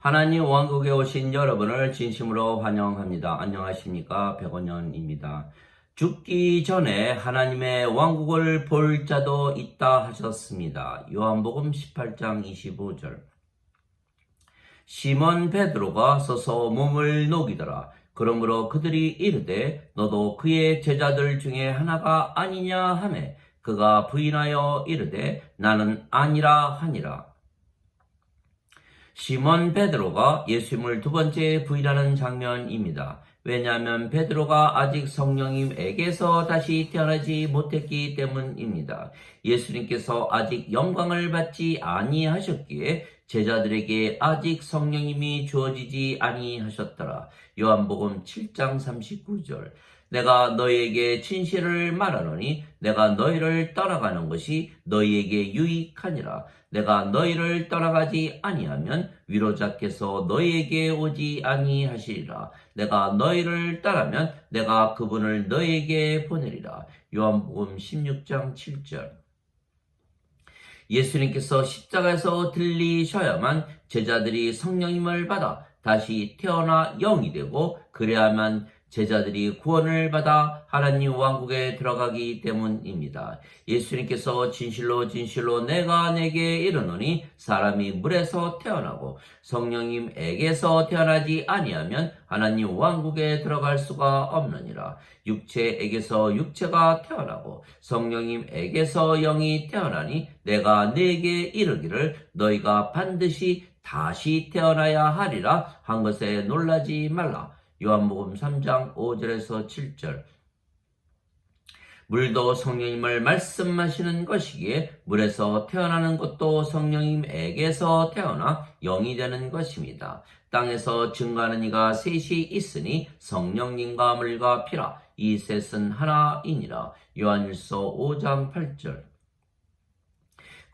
하나님 왕국에 오신 여러분을 진심으로 환영합니다. 안녕하십니까? 백원현입니다. 죽기 전에 하나님의 왕국을 볼 자도 있다 하셨습니다. 요한복음 18장 25절. 시몬 베드로가 서서 몸을 녹이더라. 그러므로 그들이 이르되 너도 그의 제자들 중에 하나가 아니냐 하매 그가 부인하여 이르되 나는 아니라 하니라. 시몬 베드로가 예수님을 두 번째 부인하는 장면입니다. 왜냐하면 베드로가 아직 성령님에게서 다시 태어나지 못했기 때문입니다. 예수님께서 아직 영광을 받지 아니하셨기에 제자들에게 아직 성령님이 주어지지 아니하셨더라. 요한복음 7장 39절. 내가 너희에게 진실을 말하노니 내가 너희를 떠나가는 것이 너희에게 유익하니라. 내가 너희를 떠나가지 아니하면 위로자께서 너희에게 오지 아니하시리라. 내가 너희를 떠나면 내가 그분을 너희에게 보내리라. 요한복음 16장 7절. 예수님께서 십자가에서 들리셔야만 제자들이 성령님을 받아 다시 태어나 영이 되고 그래야만 제자들이 구원을 받아 하나님 왕국에 들어가기 때문입니다. 예수님께서 진실로 진실로 내가 내게 이르노니 사람이 물에서 태어나고 성령님에게서 태어나지 아니하면 하나님 왕국에 들어갈 수가 없느니라. 육체에게서 육체가 태어나고 성령님에게서 영이 태어나니 내가 네게 이르기를 너희가 반드시 다시 태어나야 하리라 한 것에 놀라지 말라. 요한복음 3장 5절에서 7절. 물도 성령님을 말씀하시는 것이기에 물에서 태어나는 것도 성령님에게서 태어나 영이 되는 것입니다. 땅에서 증거하는 이가 셋이 있으니 성령님과 물과 피라. 이 셋은 하나이니라. 요한일서 5장 8절.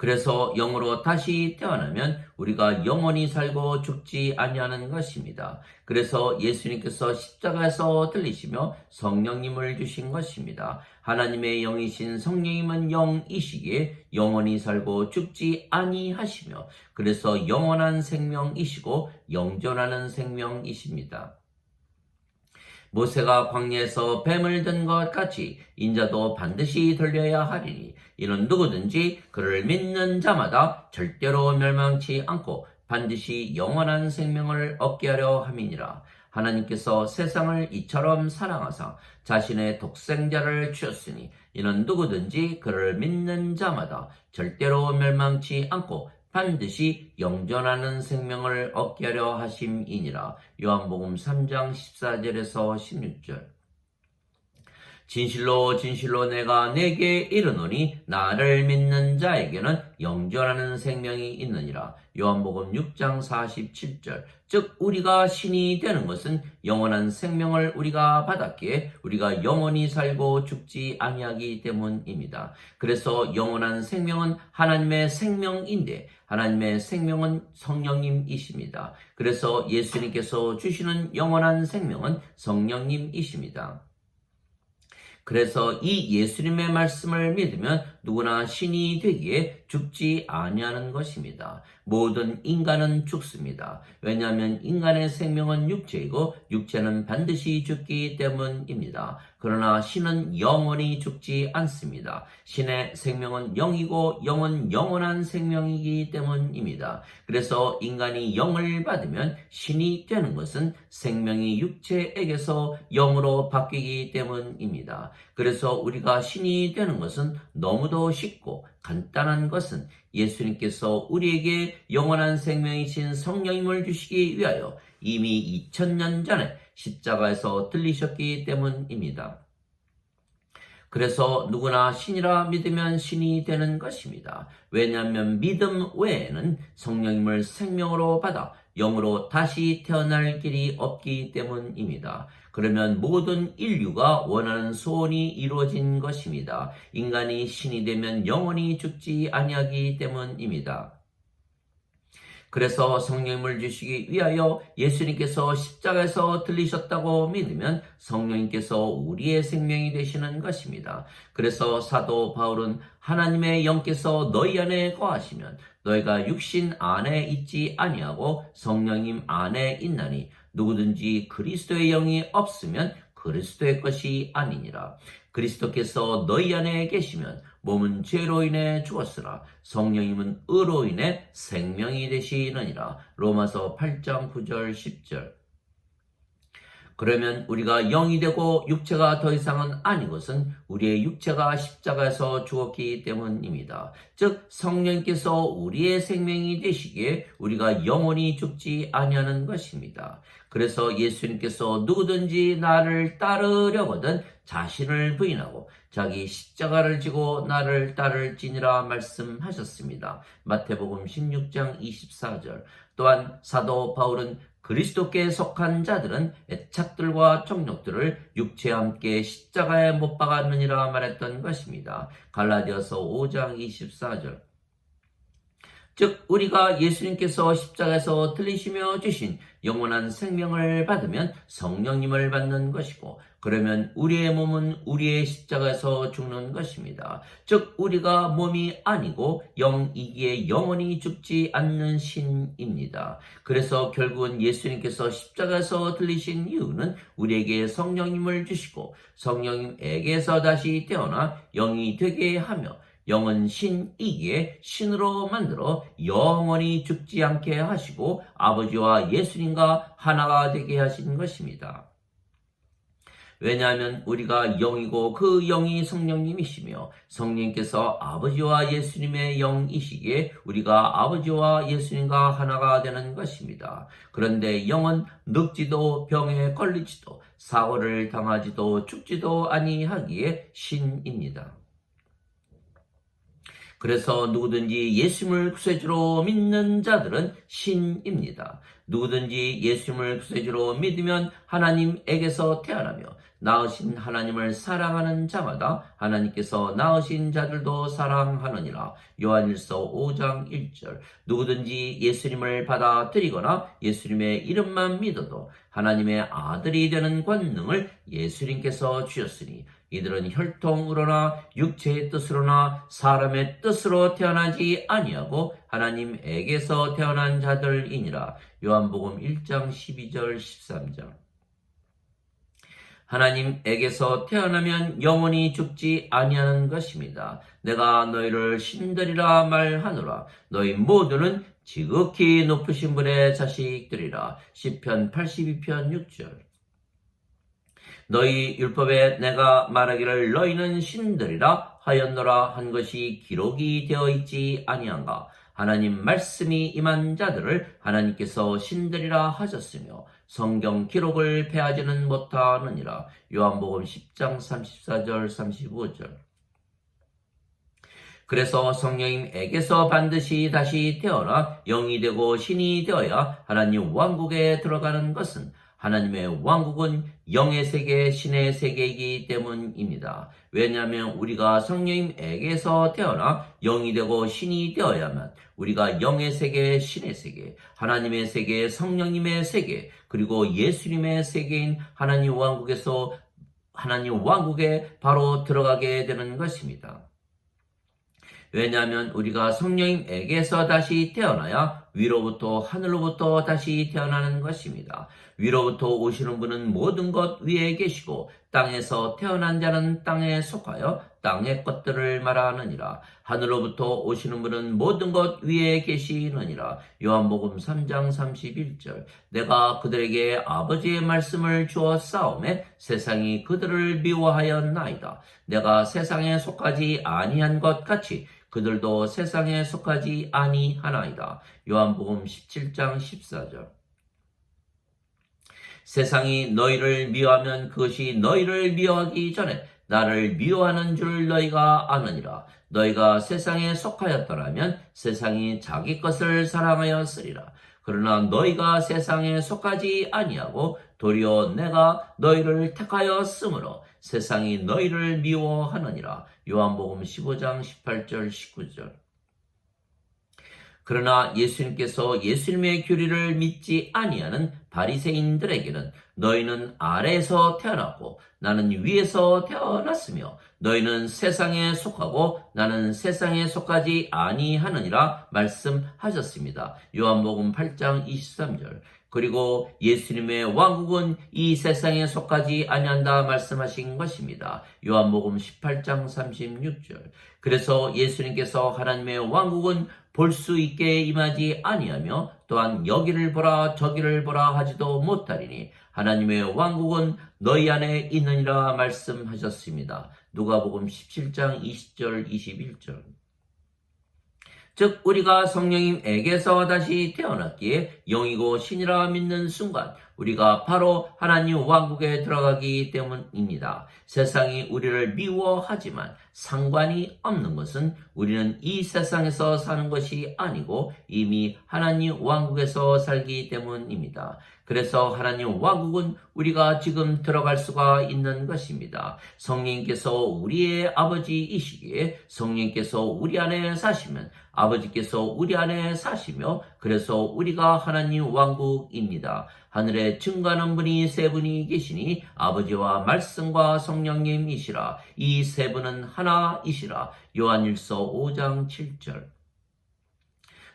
그래서 영으로 다시 태어나면 우리가 영원히 살고 죽지 아니하는 것입니다. 그래서 예수님께서 십자가에서 들리시며 성령님을 주신 것입니다. 하나님의 영이신 성령님은 영이시기에 영원히 살고 죽지 아니하시며 그래서 영원한 생명이시고 영존하는 생명이십니다. 모세가 광야에서 뱀을 든 것 같이 인자도 반드시 들려야 하리니 이는 누구든지 그를 믿는 자마다 절대로 멸망치 않고 반드시 영원한 생명을 얻게 하려 함이니라. 하나님께서 세상을 이처럼 사랑하사 자신의 독생자를 주셨으니 이는 누구든지 그를 믿는 자마다 절대로 멸망치 않고 반드시 영존하는 생명을 얻게 하려 하심이니라. 요한복음 3장 14절에서 16절. 진실로 진실로 내가 네게 이르노니 나를 믿는 자에게는 영존하는 생명이 있느니라. 요한복음 6장 47절. 즉 우리가 신이 되는 것은 영원한 생명을 우리가 받았기에 우리가 영원히 살고 죽지 아니하기 때문입니다. 그래서 영원한 생명은 하나님의 생명인데 하나님의 생명은 성령님이십니다. 그래서 예수님께서 주시는 영원한 생명은 성령님이십니다. 그래서 이 예수님의 말씀을 믿으면 누구나 신이 되기에 죽지 아니하는 것입니다. 모든 인간은 죽습니다. 왜냐하면 인간의 생명은 육체이고 육체는 반드시 죽기 때문입니다. 그러나 신은 영원히 죽지 않습니다. 신의 생명은 영이고 영은 영원한 생명이기 때문입니다. 그래서 인간이 영을 받으면 신이 되는 것은 생명이 육체에게서 영으로 바뀌기 때문입니다. 그래서 우리가 신이 되는 것은 너무도 쉽고 간단한 것은 예수님께서 우리에게 영원한 생명이신 성령님을 주시기 위하여 이미 2000년 전에 십자가에서 들리셨기 때문입니다. 그래서 누구나 신이라 믿으면 신이 되는 것입니다. 왜냐하면 믿음 외에는 성령님을 생명으로 받아 영으로 다시 태어날 길이 없기 때문입니다. 그러면 모든 인류가 원하는 소원이 이루어진 것입니다. 인간이 신이 되면 영원히 죽지 아니하기 때문입니다. 그래서 성령님을 주시기 위하여 예수님께서 십자가에서 들리셨다고 믿으면 성령님께서 우리의 생명이 되시는 것입니다. 그래서 사도 바울은 하나님의 영께서 너희 안에 거하시면 너희가 육신 안에 있지 아니하고 성령님 안에 있나니 누구든지 그리스도의 영이 없으면 그리스도의 것이 아니니라. 그리스도께서 너희 안에 계시면 몸은 죄로 인해 죽었으나 성령님은 의로 인해 생명이 되시느니라. 로마서 8장 9절 10절. 그러면 우리가 영이 되고 육체가 더 이상은 아닌 것은 우리의 육체가 십자가에서 죽었기 때문입니다. 즉 성령께서 우리의 생명이 되시기에 우리가 영원히 죽지 아니하는 것입니다. 그래서 예수님께서 누구든지 나를 따르려거든 자신을 부인하고 자기 십자가를 지고 나를 따를지니라 말씀하셨습니다. 마태복음 16장 24절. 또한 사도 바울은 그리스도께 속한 자들은 애착들과 정욕들을 육체와 함께 십자가에 못 박았느니라 말했던 것입니다. 갈라디아서 5장 24절. 즉 우리가 예수님께서 십자가에서 들리시며 주신 영원한 생명을 받으면 성령님을 받는 것이고 그러면 우리의 몸은 우리의 십자가에서 죽는 것입니다. 즉 우리가 몸이 아니고 영이기에 영원히 죽지 않는 신입니다. 그래서 결국은 예수님께서 십자가에서 들리신 이유는 우리에게 성령님을 주시고 성령님에게서 다시 태어나 영이 되게 하며 영은 신이기에 신으로 만들어 영원히 죽지 않게 하시고 아버지와 예수님과 하나가 되게 하신 것입니다. 왜냐하면 우리가 영이고 그 영이 성령님이시며 성령님께서 아버지와 예수님의 영이시기에 우리가 아버지와 예수님과 하나가 되는 것입니다. 그런데 영은 늙지도 병에 걸리지도 사고를 당하지도 죽지도 아니하기에 신입니다. 그래서 누구든지 예수님을 구세주로 믿는 자들은 신입니다. 누구든지 예수님을 구세주로 믿으면 하나님에게서 태어나며 낳으신 하나님을 사랑하는 자마다 하나님께서 낳으신 자들도 사랑하느니라. 요한일서 5장 1절. 누구든지 예수님을 받아들이거나 예수님의 이름만 믿어도 하나님의 아들이 되는 권능을 예수님께서 주셨으니 이들은 혈통으로나 육체의 뜻으로나 사람의 뜻으로 태어나지 아니하고 하나님에게서 태어난 자들이니라. 요한복음 1장 12절 13절. 하나님에게서 태어나면 영원히 죽지 아니하는 것입니다. 내가 너희를 신들이라 말하노라. 너희 모두는 지극히 높으신 분의 자식들이라. 시편 82편 6절. 너희 율법에 내가 말하기를 너희는 신들이라 하였노라 한 것이 기록이 되어 있지 아니한가. 하나님 말씀이 임한 자들을 하나님께서 신들이라 하셨으며 성경 기록을 패하지는 못하느니라. 요한복음 10장 34절 35절. 그래서 성령님에게서 반드시 다시 태어나 영이 되고 신이 되어야 하나님 왕국에 들어가는 것은 하나님의 왕국은 영의 세계, 신의 세계이기 때문입니다. 왜냐하면 우리가 성령님에게서 태어나 영이 되고 신이 되어야만 우리가 영의 세계, 신의 세계, 하나님의 세계, 성령님의 세계, 그리고 예수님의 세계인 하나님 왕국에서 하나님 왕국에 바로 들어가게 되는 것입니다. 왜냐하면 우리가 성령님에게서 다시 태어나야 위로부터 하늘로부터 다시 태어나는 것입니다. 위로부터 오시는 분은 모든 것 위에 계시고 땅에서 태어난 자는 땅에 속하여 땅의 것들을 말하느니라. 하늘로부터 오시는 분은 모든 것 위에 계시느니라. 요한복음 3장 31절. 내가 그들에게 아버지의 말씀을 주어 싸움에 세상이 그들을 미워하였나이다. 내가 세상에 속하지 아니한 것 같이 그들도 세상에 속하지 아니하나이다. 요한복음 17장 14절. 세상이 너희를 미워하면 그것이 너희를 미워하기 전에 나를 미워하는 줄 너희가 아느니라. 너희가 세상에 속하였더라면 세상이 자기 것을 사랑하였으리라. 그러나 너희가 세상에 속하지 아니하고 도리어 내가 너희를 택하였으므로 세상이 너희를 미워하느니라. 요한복음 15장 18절 19절. 그러나 예수님께서 예수님의 교리를 믿지 아니하는 바리새인들에게는 너희는 아래에서 태어났고 나는 위에서 태어났으며 너희는 세상에 속하고 나는 세상에 속하지 아니하느니라 말씀하셨습니다. 요한복음 8장 23절. 그리고 예수님의 왕국은 이 세상에 속하지 아니한다 말씀하신 것입니다. 요한복음 18장 36절. 그래서 예수님께서 하나님의 왕국은 볼 수 있게 임하지 아니하며 또한 여기를 보라 저기를 보라 하지도 못하리니 하나님의 왕국은 너희 안에 있느니라 말씀하셨습니다. 누가복음 17장 20절 21절. 즉 우리가 성령님에게서 다시 태어났기에 영이고 신이라 믿는 순간 우리가 바로 하나님 왕국에 들어가기 때문입니다. 세상이 우리를 미워하지만 상관이 없는 것은 우리는 이 세상에서 사는 것이 아니고 이미 하나님 왕국에서 살기 때문입니다. 그래서 하나님 왕국은 우리가 지금 들어갈 수가 있는 것입니다. 성령님께서 우리의 아버지이시기에 성령님께서 우리 안에 사시면 아버지께서 우리 안에 사시며 그래서 우리가 하나님 왕국입니다. 하늘에 증거하는 분이 세 분이 계시니 아버지와 말씀과 성령님이시라. 이 세 분은 하나이시라. 요한일서 5장 7절.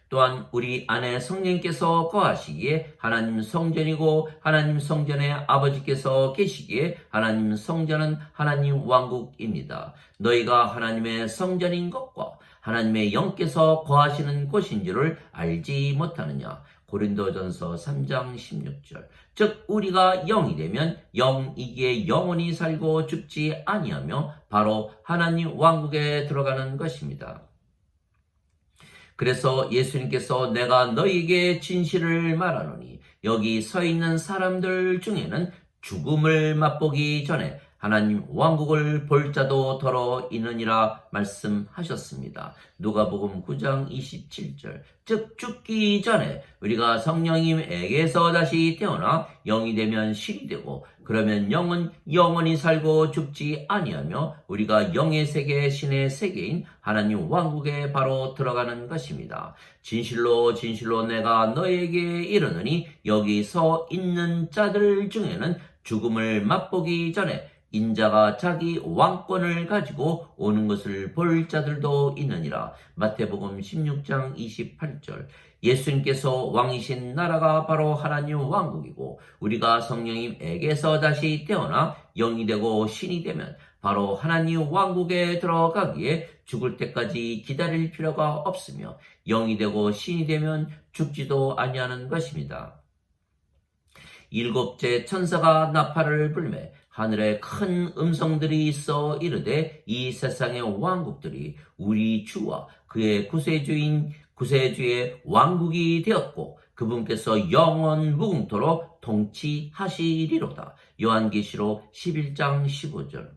또한 우리 안에 성령께서 거하시기에 하나님 성전이고 하나님 성전에 아버지께서 계시기에 하나님 성전은 하나님 왕국입니다. 너희가 하나님의 성전인 것과 하나님의 영께서 거하시는 곳인 줄을 알지 못하느냐. 고린도전서 3장 16절. 즉 우리가 영이 되면 영이기에 영원히 살고 죽지 아니하며 바로 하나님 왕국에 들어가는 것입니다. 그래서 예수님께서 내가 너희에게 진실을 말하노니 여기 서 있는 사람들 중에는 죽음을 맛보기 전에 하나님 왕국을 볼 자도 더러 있느니라 말씀하셨습니다. 누가복음 9장 27절. 즉 죽기 전에 우리가 성령님에게서 다시 태어나 영이 되면 신이 되고 그러면 영은 영원히 살고 죽지 아니하며 우리가 영의 세계 신의 세계인 하나님 왕국에 바로 들어가는 것입니다. 진실로 진실로 내가 너에게 이르노니 여기 서 있는 자들 중에는 죽음을 맛보기 전에 인자가 자기 왕권을 가지고 오는 것을 볼 자들도 있느니라. 마태복음 16장 28절. 예수님께서 왕이신 나라가 바로 하나님 왕국이고 우리가 성령님에게서 다시 태어나 영이 되고 신이 되면 바로 하나님 왕국에 들어가기에 죽을 때까지 기다릴 필요가 없으며 영이 되고 신이 되면 죽지도 아니하는 것입니다. 일곱째 천사가 나팔을 불매 하늘에 큰 음성들이 있어 이르되 이 세상의 왕국들이 우리 주와 그의 구세주의 왕국이 되었고 그분께서 영원 무궁토록 통치하시리로다. 요한계시록 11장 15절.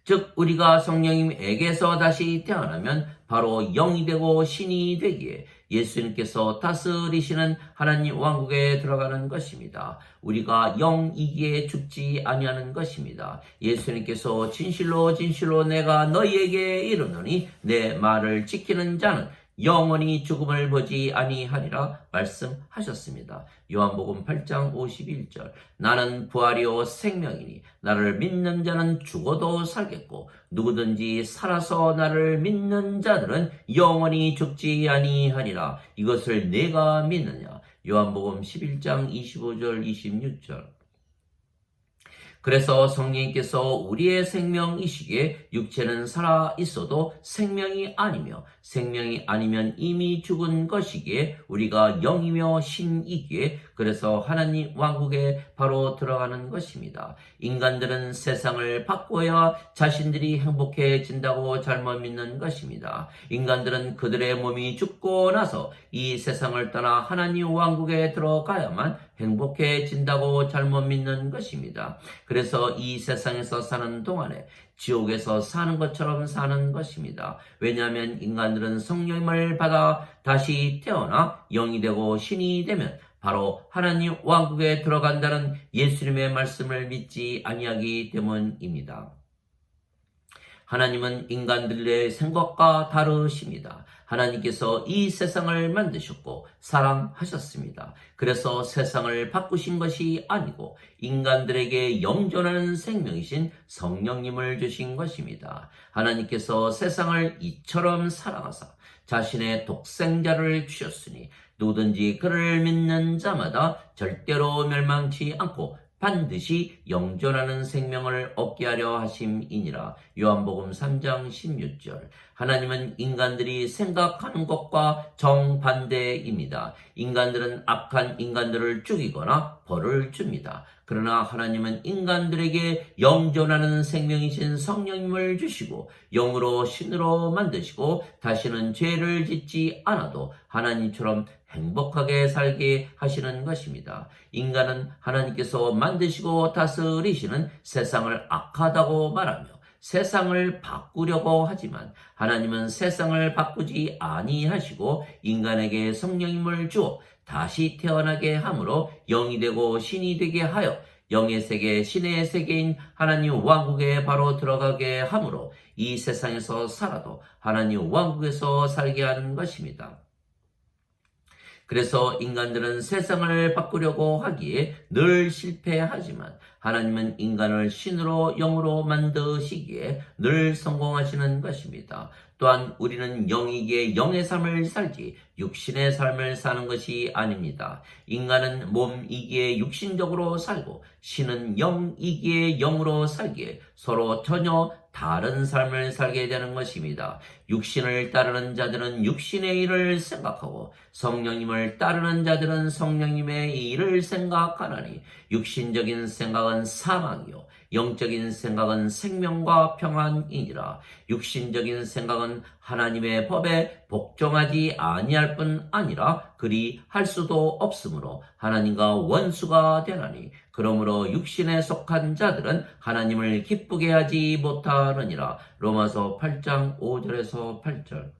즉 우리가 성령님에게서 다시 태어나면 바로 영이 되고 신이 되기에 예수님께서 다스리시는 하나님 왕국에 들어가는 것입니다. 우리가 영이기에 죽지 아니하는 것입니다. 예수님께서 진실로 진실로 내가 너희에게 이르노니 내 말을 지키는 자는 영원히 죽음을 보지 아니하리라 말씀하셨습니다. 요한복음 8장 51절. 나는 부활이요 생명이니 나를 믿는 자는 죽어도 살겠고 누구든지 살아서 나를 믿는 자들은 영원히 죽지 아니하리라. 이것을 내가 믿느냐. 요한복음 11장 25절 26절. 그래서 성령님께서 우리의 생명이시기에 육체는 살아 있어도 생명이 아니며 생명이 아니면 이미 죽은 것이기에 우리가 영이며 신이기에 그래서 하나님 왕국에 바로 들어가는 것입니다. 인간들은 세상을 바꿔야 자신들이 행복해진다고 잘못 믿는 것입니다. 인간들은 그들의 몸이 죽고 나서 이 세상을 떠나 하나님 왕국에 들어가야만 행복해진다고 잘못 믿는 것입니다. 그래서 이 세상에서 사는 동안에 지옥에서 사는 것처럼 사는 것입니다. 왜냐하면 인간들은 성령을 받아 다시 태어나 영이 되고 신이 되면 바로 하나님 왕국에 들어간다는 예수님의 말씀을 믿지 아니하기 때문입니다. 하나님은 인간들의 생각과 다르십니다. 하나님께서 이 세상을 만드셨고 사랑하셨습니다. 그래서 세상을 바꾸신 것이 아니고 인간들에게 영존하는 생명이신 성령님을 주신 것입니다. 하나님께서 세상을 이처럼 사랑하사 자신의 독생자를 주셨으니 누구든지 그를 믿는 자마다 절대로 멸망치 않고 반드시 영존하는 생명을 얻게 하려 하심이니라. 요한복음 3장 16절. 하나님은 인간들이 생각하는 것과 정반대입니다. 인간들은 악한 인간들을 죽이거나 벌을 줍니다. 그러나 하나님은 인간들에게 영존하는 생명이신 성령님을 주시고 영으로 신으로 만드시고 다시는 죄를 짓지 않아도 하나님처럼 행복하게 살게 하시는 것입니다. 인간은 하나님께서 만드시고 다스리시는 세상을 악하다고 말하며 세상을 바꾸려고 하지만 하나님은 세상을 바꾸지 아니하시고 인간에게 성령님을 주어 다시 태어나게 함으로 영이 되고 신이 되게 하여 영의 세계, 신의 세계인 하나님 왕국에 바로 들어가게 함으로 이 세상에서 살아도 하나님 왕국에서 살게 하는 것입니다. 그래서 인간들은 세상을 바꾸려고 하기에 늘 실패하지만 하나님은 인간을 신으로 영으로 만드시기에 늘 성공하시는 것입니다. 또한 우리는 영이기에 영의 삶을 살지 육신의 삶을 사는 것이 아닙니다. 인간은 몸이기에 육신적으로 살고 신은 영이기에 영으로 살기에 서로 전혀 다른 삶을 살게 되는 것입니다. 육신을 따르는 자들은 육신의 일을 생각하고 성령님을 따르는 자들은 성령님의 일을 생각하나니 육신적인 생각은 사망이요 영적인 생각은 생명과 평안이니라. 육신적인 생각은 하나님의 법에 복종하지 아니할 뿐 아니라 그리 할 수도 없으므로 하나님과 원수가 되나니 그러므로 육신에 속한 자들은 하나님을 기쁘게 하지 못하느니라. 로마서 8장 5절에서 8절.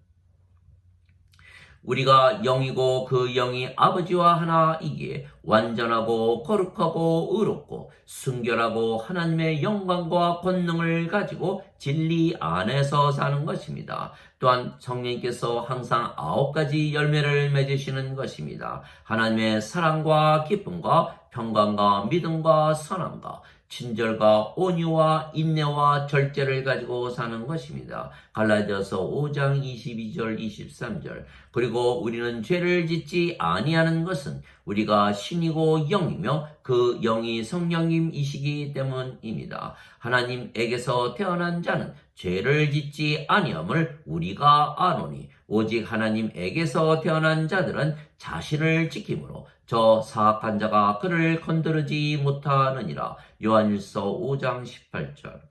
우리가 영이고 그 영이 아버지와 하나이기에 완전하고 거룩하고 의롭고 순결하고 하나님의 영광과 권능을 가지고 진리 안에서 사는 것입니다. 또한 성령님께서 항상 9가지 열매를 맺으시는 것입니다. 하나님의 사랑과 기쁨과 평강과 믿음과 선함과 친절과 온유와 인내와 절제를 가지고 사는 것입니다. 갈라디아서 5장 22절 23절. 그리고 우리는 죄를 짓지 아니하는 것은 우리가 신이고 영이며 그 영이 성령님이시기 때문입니다. 하나님에게서 태어난 자는 죄를 짓지 아니함을 우리가 아노니 오직 하나님에게서 태어난 자들은 자신을 지킴으로 저 사악한 자가 그를 건드리지 못하느니라. 요한일서 5장 18절.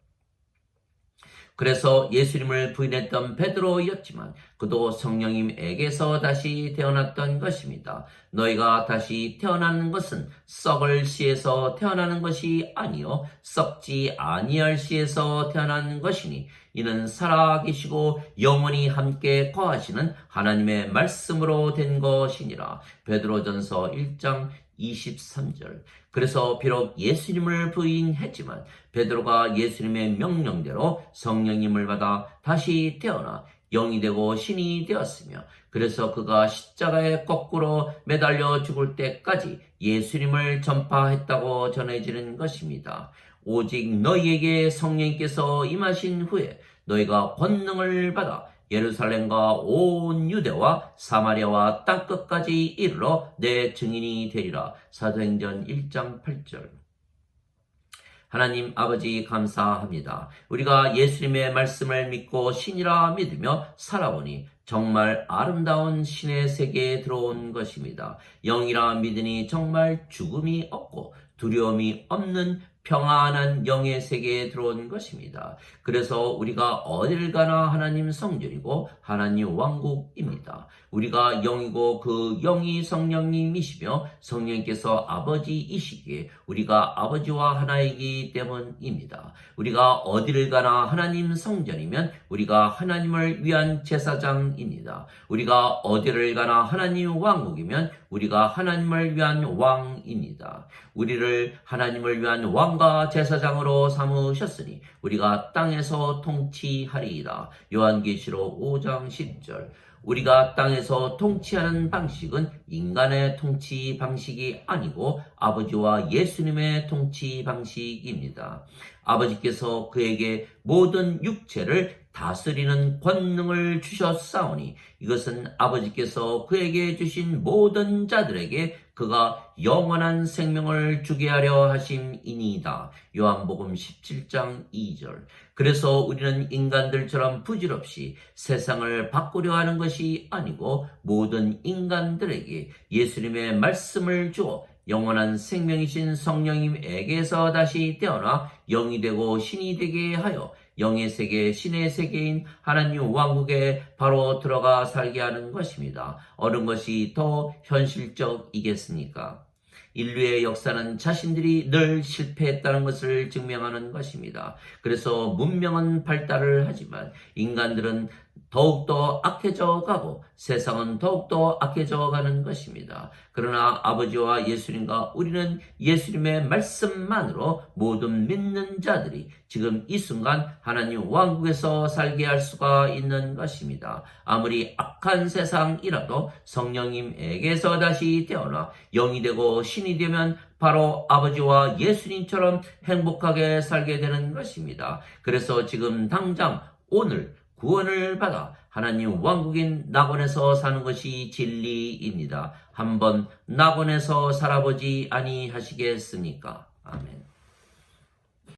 그래서 예수님을 부인했던 베드로였지만 그도 성령님에게서 다시 태어났던 것입니다. 너희가 다시 태어나는 것은 썩을 씨에서 태어나는 것이 아니요 썩지 아니할 씨에서 태어나는 것이니 이는 살아계시고 영원히 함께 거하시는 하나님의 말씀으로 된 것이니라. 베드로전서 1장 23절. 그래서 비록 예수님을 부인했지만 베드로가 예수님의 명령대로 성령님을 받아 다시 태어나 영이 되고 신이 되었으며 그래서 그가 십자가에 거꾸로 매달려 죽을 때까지 예수님을 전파했다고 전해지는 것입니다. 오직 너희에게 성령께서 임하신 후에 너희가 권능을 받아 예루살렘과 온 유대와 사마리아와 땅끝까지 이르러 내 증인이 되리라. 사도행전 1장 8절. 하나님 아버지 감사합니다. 우리가 예수님의 말씀을 믿고 신이라 믿으며 살아보니 정말 아름다운 신의 세계에 들어온 것입니다. 영이라 믿으니 정말 죽음이 없고 두려움이 없는 평안한 영의 세계에 들어온 것입니다. 그래서 우리가 어딜 가나 하나님 성전이고 하나님 왕국입니다. 우리가 영이고 그 영이 성령님이시며 성령께서 아버지이시기에 우리가 아버지와 하나이기 때문입니다. 우리가 어디를 가나 하나님 성전이면 우리가 하나님을 위한 제사장입니다. 우리가 어디를 가나 하나님 왕국이면 우리가 하나님을 위한 왕입니다. 우리를 하나님을 위한 왕과 제사장으로 삼으셨으니 우리가 땅에서 통치하리이다. 요한계시록 5장 10절. 우리가 땅에서 통치하는 방식은 인간의 통치 방식이 아니고 아버지와 예수님의 통치 방식입니다. 아버지께서 그에게 모든 육체를 다스리는 권능을 주셨사오니 이것은 아버지께서 그에게 주신 모든 자들에게 그가 영원한 생명을 주게 하려 하심이니이다. 요한복음 17장 2절. 그래서 우리는 인간들처럼 부질없이 세상을 바꾸려 하는 것이 아니고 모든 인간들에게 예수님의 말씀을 주어 영원한 생명이신 성령님에게서 다시 태어나 영이 되고 신이 되게 하여 영의 세계, 신의 세계인 하나님 왕국에 바로 들어가 살게 하는 것입니다. 어느 것이 더 현실적이겠습니까? 인류의 역사는 자신들이 늘 실패했다는 것을 증명하는 것입니다. 그래서 문명은 발달을 하지만 인간들은 더욱더 악해져 가고 세상은 더욱더 악해져 가는 것입니다. 그러나 아버지와 예수님과 우리는 예수님의 말씀만으로 모든 믿는 자들이 지금 이 순간 하나님 왕국에서 살게 할 수가 있는 것입니다. 아무리 악한 세상이라도 성령님에게서 다시 태어나 영이 되고 신이 되면 바로 아버지와 예수님처럼 행복하게 살게 되는 것입니다. 그래서 지금 당장 오늘 구원을 받아 하나님 왕국인 낙원에서 사는 것이 진리입니다. 한번 낙원에서 살아보지 아니하시겠습니까? 아멘.